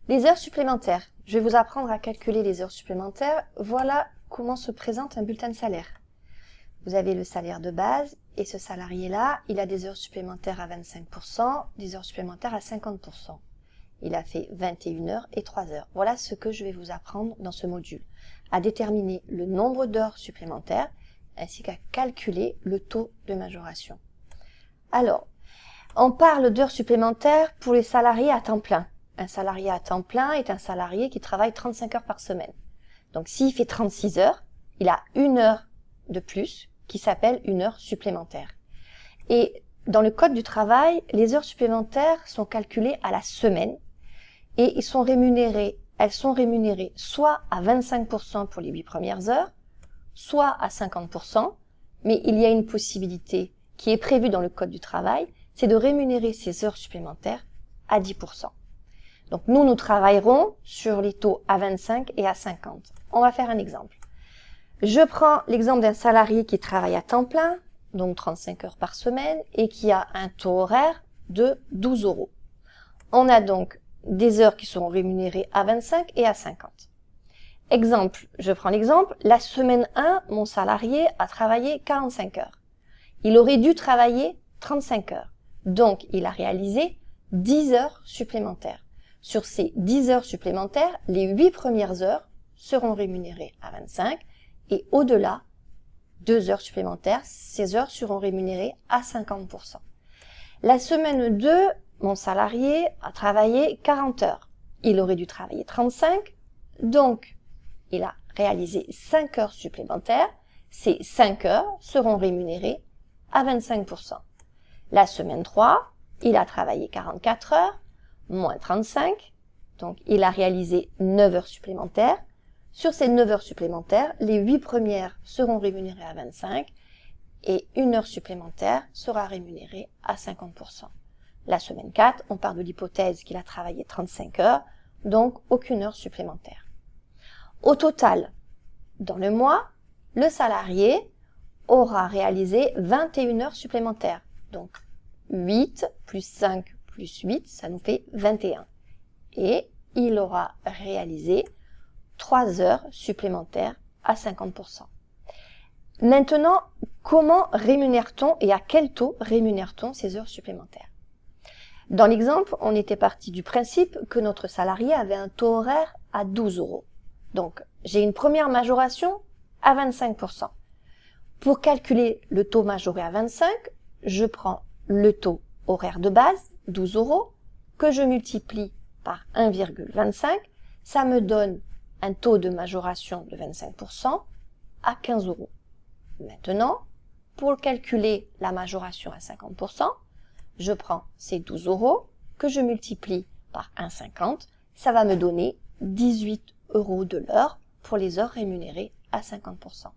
Les heures supplémentaires. Je vais vous apprendre à calculer les heures supplémentaires. Voilà comment se présente un bulletin de salaire. Vous avez le salaire de base et ce salarié-là, il a des heures supplémentaires à 25%, des heures supplémentaires à 50%. Il a fait 21 heures et 3 heures. Voilà ce que je vais vous apprendre dans ce module. À déterminer le nombre d'heures supplémentaires ainsi qu'à calculer le taux de majoration. Alors, on parle d'heures supplémentaires pour les salariés à temps plein. Un salarié à temps plein est un salarié qui travaille 35 heures par semaine. Donc s'il fait 36 heures, il a une heure de plus qui s'appelle une heure supplémentaire. Et dans le code du travail, les heures supplémentaires sont calculées à la semaine et elles sont rémunérées soit à 25% pour les 8 premières heures, soit à 50%, mais il y a une possibilité qui est prévue dans le code du travail, c'est de rémunérer ces heures supplémentaires à 10%. Donc nous travaillerons sur les taux à 25 et à 50. On va faire un exemple. Je prends l'exemple d'un salarié qui travaille à temps plein, donc 35 heures par semaine, et qui a un taux horaire de 12 euros. On a donc des heures qui seront rémunérées à 25 et à 50. Exemple, je prends l'exemple, la semaine 1, mon salarié a travaillé 45 heures. Il aurait dû travailler 35 heures. Donc, il a réalisé 10 heures supplémentaires. Sur ces 10 heures supplémentaires, les 8 premières heures seront rémunérées à 25 et au-delà, 2 heures supplémentaires, ces heures seront rémunérées à 50%. La semaine 2, mon salarié a travaillé 40 heures. Il aurait dû travailler 35, donc il a réalisé 5 heures supplémentaires. Ces 5 heures seront rémunérées à 25%. La semaine 3, il a travaillé 44 heures, moins 35, donc il a réalisé 9 heures supplémentaires. Sur ces 9 heures supplémentaires, les 8 premières seront rémunérées à 25 et une heure supplémentaire sera rémunérée à 50%. La semaine 4, on part de l'hypothèse qu'il a travaillé 35 heures, donc aucune heure supplémentaire. Au total, dans le mois, le salarié aura réalisé 21 heures supplémentaires. Donc 8 plus 5 plus 8, ça nous fait 21. Et il aura réalisé 3 heures supplémentaires à 50%. Maintenant, comment rémunère-t-on et à quel taux rémunère-t-on ces heures supplémentaires? Dans l'exemple, on était parti du principe que notre salarié avait un taux horaire à 12 euros. Donc, j'ai une première majoration à 25%. Pour calculer le taux majoré à 25, je prends le taux horaire de base, 12 euros, que je multiplie par 1,25, ça me donne un taux de majoration de 25% à 15 euros. Maintenant, pour calculer la majoration à 50%, je prends ces 12 euros que je multiplie par 1,50, ça va me donner 18 euros de l'heure pour les heures rémunérées à 50%.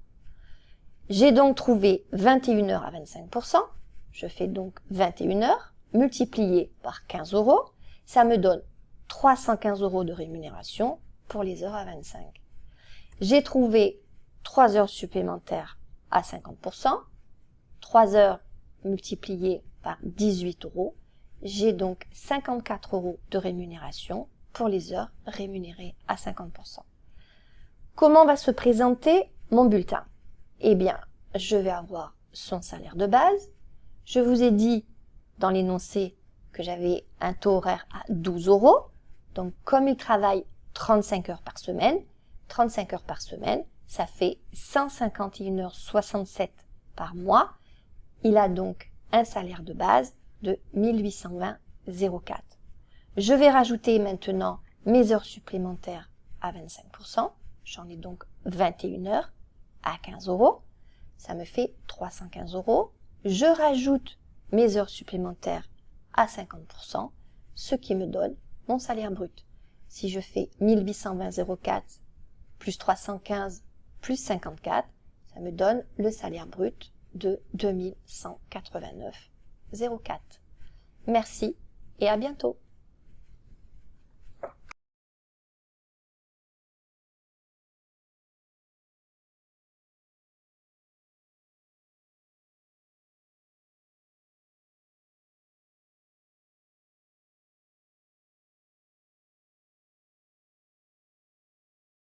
J'ai donc trouvé 21 heures à 25%, je fais donc 21 heures, multiplié par 15 euros, ça me donne 315 euros de rémunération pour les heures à 25. J'ai trouvé 3 heures supplémentaires à 50%, 3 heures multipliées par 18 euros, j'ai donc 54 euros de rémunération pour les heures rémunérées à 50%. Comment va se présenter mon bulletin? Eh bien, je vais avoir son salaire de base. Je vous ai dit dans l'énoncé que j'avais un taux horaire à 12 euros. Donc, comme il travaille 35 heures par semaine, ça fait 151 heures 67 par mois. Il a donc un salaire de base de 1820,04. Je vais rajouter maintenant mes heures supplémentaires à 25%. J'en ai donc 21 heures à 15 euros. Ça me fait 315 euros. Je rajoute mes heures supplémentaires à 50%, ce qui me donne mon salaire brut. Si je fais 1820,04 plus 315 plus 54, ça me donne le salaire brut de 2189,04. Merci et à bientôt.